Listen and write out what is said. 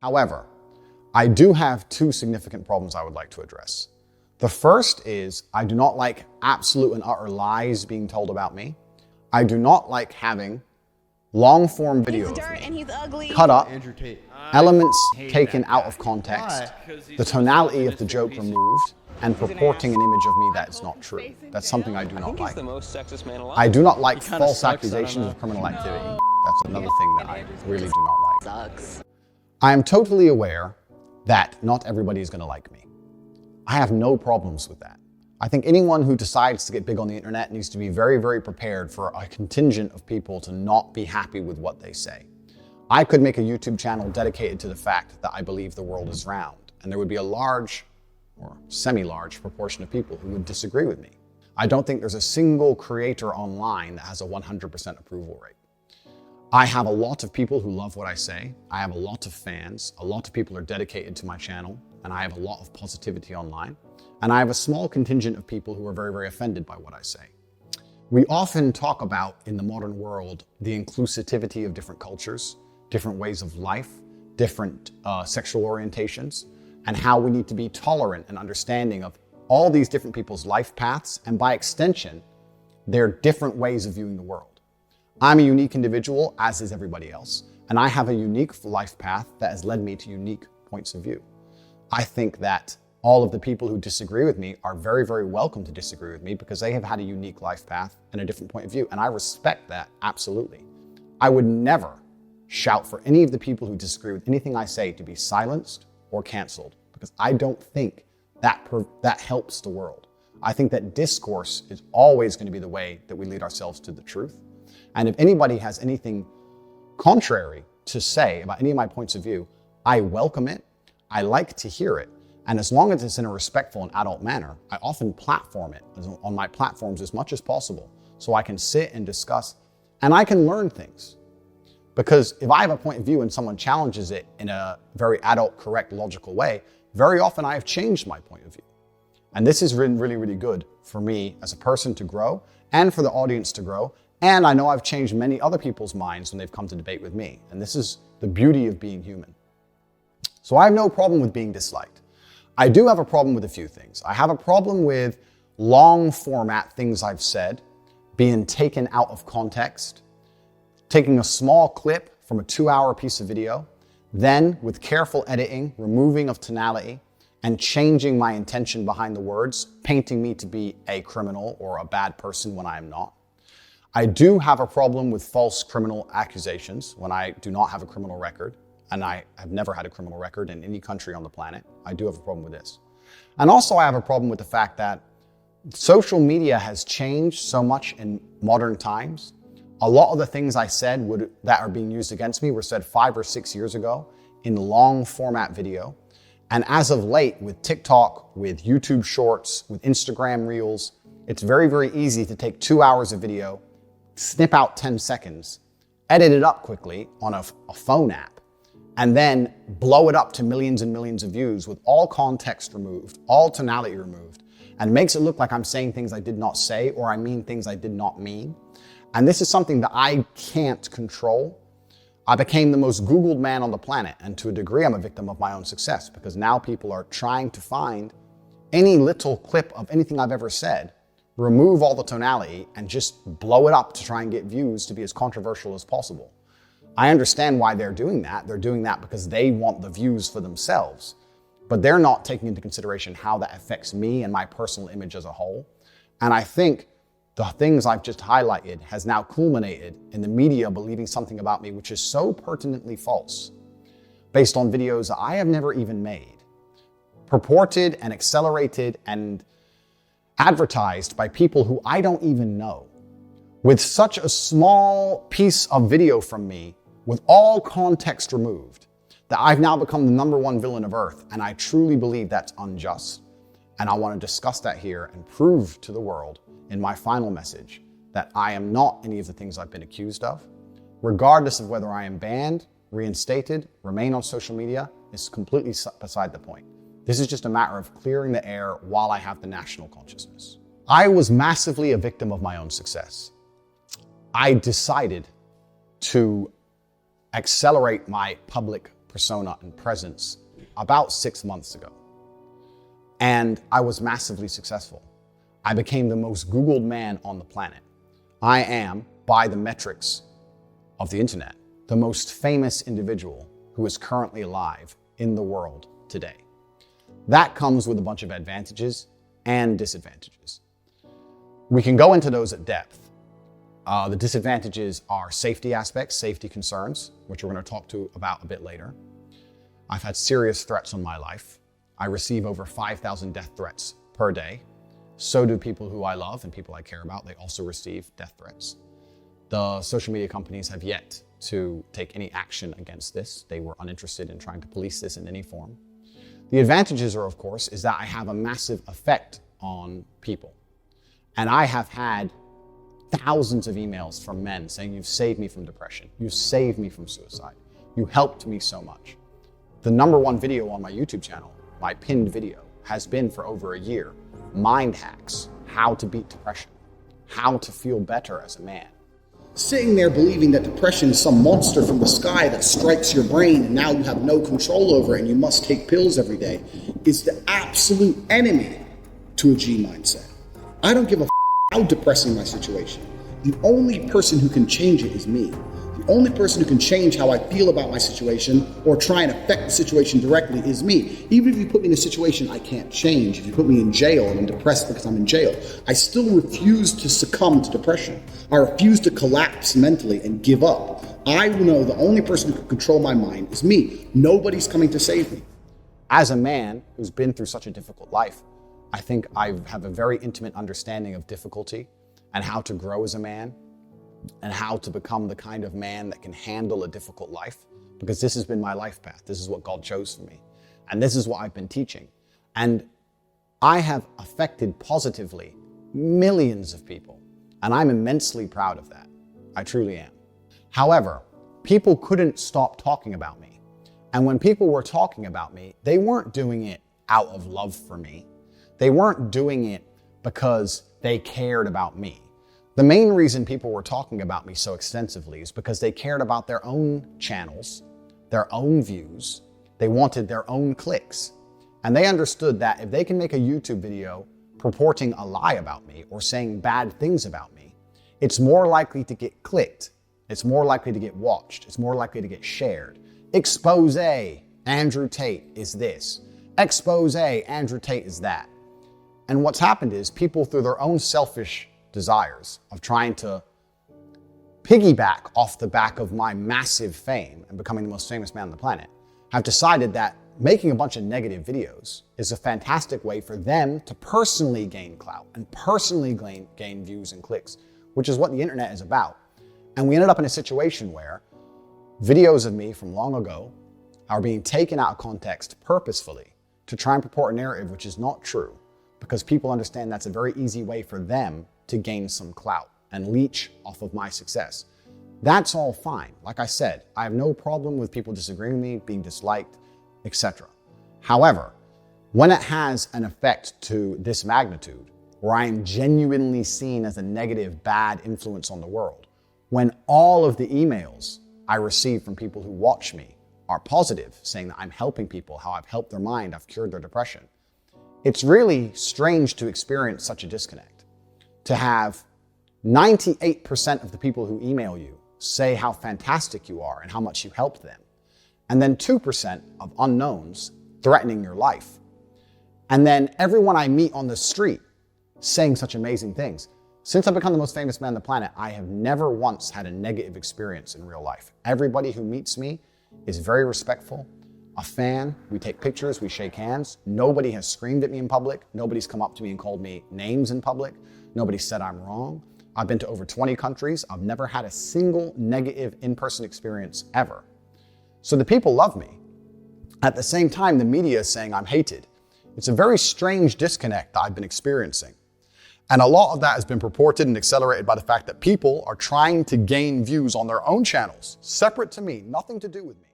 However, I do have two significant problems I would like to address. The first is I do not like absolute and utter lies being told about me. I do not like having long-form videos cut up, elements taken out of context, the tonality of the joke removed, and purporting an image of me that is not true. That's something I do not like. I do not like false accusations of criminal activity. That's another thing that I really do not like. I am totally aware that not everybody is going to like me. I have no problems with that. I think anyone who decides to get big on the internet needs to be very, very prepared for a contingent of people to not be happy with what they say. I could make a YouTube channel dedicated to the fact that I believe the world is round, and there would be a large or semi-large proportion of people who would disagree with me. I don't think there's a single creator online that has a 100% approval rate. I have a lot of people who love what I say. I have a lot of fans. A lot of people are dedicated to my channel, and I have a lot of positivity online. And I have a small contingent of people who are very, very offended by what I say. We often talk about, in the modern world, the inclusivity of different cultures, different ways of life, different sexual orientations, and how we need to be tolerant and understanding of all these different people's life paths, and by extension, their different ways of viewing the world. I'm a unique individual, as is everybody else, and I have a unique life path that has led me to unique points of view. I think that all of the people who disagree with me are very, very welcome to disagree with me because they have had a unique life path and a different point of view, and I respect that absolutely. I would never shout for any of the people who disagree with anything I say to be silenced or canceled, because I don't think that helps the world. I think that discourse is always going to be the way that we lead ourselves to the truth. And if anybody has anything contrary to say about any of my points of view, I welcome it. I like to hear it. And as long as it's in a respectful and adult manner, I often platform it on my platforms as much as possible so I can sit and discuss and I can learn things. Because if I have a point of view and someone challenges it in a very adult, correct, logical way, very often I have changed my point of view. And this has been really, really good for me as a person to grow and for the audience to grow. And I know I've changed many other people's minds when they've come to debate with me. And this is the beauty of being human. So I have no problem with being disliked. I do have a problem with a few things. I have a problem with long format things I've said being taken out of context, taking a small clip from a 2-hour piece of video, then with careful editing, removing of tonality, and changing my intention behind the words, painting me to be a criminal or a bad person when I am not. I do have a problem with false criminal accusations when I do not have a criminal record, and I have never had a criminal record in any country on the planet. I do have a problem with this. And also I have a problem with the fact that social media has changed so much in modern times. A lot of the things I said that are being used against me were said 5 or 6 years ago in long format video. And as of late, with TikTok, with YouTube Shorts, with Instagram Reels, it's very, very easy to take 2 hours of video, snip out 10 seconds, edit it up quickly on a phone app, and then blow it up to millions and millions of views with all context removed, all tonality removed, and makes it look like I'm saying things I did not say or I mean things I did not mean. And this is something that I can't control. I became the most Googled man on the planet, and to a degree I'm a victim of my own success because now people are trying to find any little clip of anything I've ever said, remove all the tonality, and just blow it up to try and get views to be as controversial as possible. I understand why they're doing that. They're doing that because they want the views for themselves, but they're not taking into consideration how that affects me and my personal image as a whole. And I think the things I've just highlighted has now culminated in the media believing something about me which is so pertinently false, based on videos that I have never even made, purported and accelerated and advertised by people who I don't even know, with such a small piece of video from me, with all context removed, that I've now become the #1 villain of Earth, and I truly believe that's unjust. And I want to discuss that here and prove to the world in my final message that I am not any of the things I've been accused of. Regardless of whether I am banned, reinstated, remain on social media, is completely beside the point. This is just a matter of clearing the air while I have the national consciousness. I was massively a victim of my own success. I decided to accelerate my public persona and presence about 6 months ago. And I was massively successful. I became the most Googled man on the planet. I am, by the metrics of the internet, the most famous individual who is currently alive in the world today. That comes with a bunch of advantages and disadvantages. We can go into those at depth. The disadvantages are safety aspects, safety concerns, which we're going to talk about a bit later. I've had serious threats on my life. I receive over 5,000 death threats per day. So do people who I love and people I care about. They also receive death threats. The social media companies have yet to take any action against this. They were uninterested in trying to police this in any form. The advantages are, of course, is that I have a massive effect on people. And I have had thousands of emails from men saying, "You've saved me from depression. You've saved me from suicide. You helped me so much." The #1 video on my YouTube channel, my pinned video, has been for over a year. Mind hacks, how to beat depression, how to feel better as a man. Sitting there believing that depression is some monster from the sky that strikes your brain and now you have no control over it and you must take pills every day is the absolute enemy to a G mindset. I don't give a how depressing my situation. The only person who can change it is me. The only person who can change how I feel about my situation or try and affect the situation directly is me. Even if you put me in a situation I can't change, if you put me in jail and I'm depressed because I'm in jail, I still refuse to succumb to depression. I refuse to collapse mentally and give up. I know the only person who can control my mind is me. Nobody's coming to save me. As a man who's been through such a difficult life, I think I have a very intimate understanding of difficulty and how to grow as a man and how to become the kind of man that can handle a difficult life, because this has been my life path. This is what God chose for me. And this is what I've been teaching. And I have affected positively millions of people. And I'm immensely proud of that. I truly am. However, people couldn't stop talking about me. And when people were talking about me, they weren't doing it out of love for me. They weren't doing it because they cared about me. The main reason people were talking about me so extensively is because they cared about their own channels, their own views. They wanted their own clicks. And they understood that if they can make a YouTube video purporting a lie about me or saying bad things about me, it's more likely to get clicked. It's more likely to get watched. It's more likely to get shared. Expose, Andrew Tate is this. Expose, Andrew Tate is that. And what's happened is people, through their own selfish desires of trying to piggyback off the back of my massive fame and becoming the most famous man on the planet, have decided that making a bunch of negative videos is a fantastic way for them to personally gain clout and personally gain views and clicks, which is what the internet is about. And we ended up in a situation where videos of me from long ago are being taken out of context purposefully to try and purport a narrative which is not true, because people understand that's a very easy way for them to gain some clout and leech off of my success. That's all fine. Like I said, I have no problem with people disagreeing with me, being disliked, etc. However, when it has an effect to this magnitude, where I am genuinely seen as a negative, bad influence on the world, when all of the emails I receive from people who watch me are positive, saying that I'm helping people, how I've helped their mind, I've cured their depression, it's really strange to experience such a disconnect. To have 98% of the people who email you say how fantastic you are and how much you helped them, and then 2% of unknowns threatening your life. And then everyone I meet on the street saying such amazing things. Since I've become the most famous man on the planet, I have never once had a negative experience in real life. Everybody who meets me is very respectful, a fan. We take pictures, we shake hands. Nobody has screamed at me in public. Nobody's come up to me and called me names in public. Nobody said I'm wrong. I've been to over 20 countries. I've never had a single negative in-person experience ever. So the people love me. At the same time, the media is saying I'm hated. It's a very strange disconnect that I've been experiencing. And a lot of that has been purported and accelerated by the fact that people are trying to gain views on their own channels, separate to me, nothing to do with me.